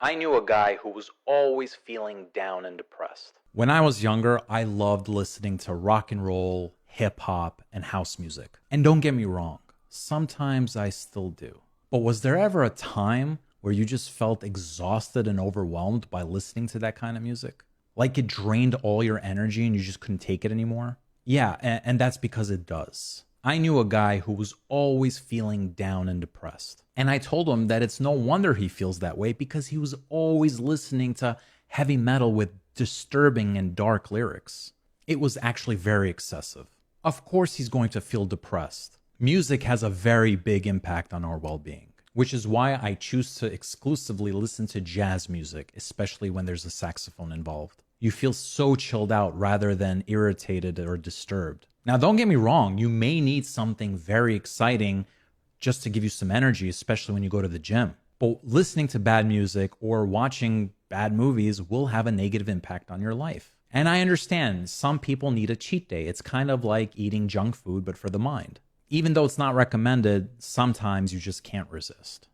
I knew a guy who was always feeling down and depressed. When I was younger, I loved listening to rock and roll, hip hop, and house music. And don't get me wrong, sometimes I still do. But was there ever a time where you just felt exhausted and overwhelmed by listening to that kind of music? Like it drained all your energy and you just couldn't take it anymore? Yeah, and that's because it does. I knew a guy who was always feeling down and depressed. And I told him that it's no wonder he feels that way because he was always listening to heavy metal with disturbing and dark lyrics. It was actually very excessive. Of course, he's going to feel depressed. Music has a very big impact on our well being, which is why I choose to exclusively listen to jazz music, especially when there's a saxophone involved. You feel so chilled out rather than irritated or disturbed. Now, don't get me wrong, you may need something very exciting just to give you some energy, especially when you go to the gym. But listening to bad music or watching bad movies will have a negative impact on your life. And I understand some people need a cheat day. It's kind of like eating junk food, but for the mind. Even though it's not recommended, sometimes you just can't resist.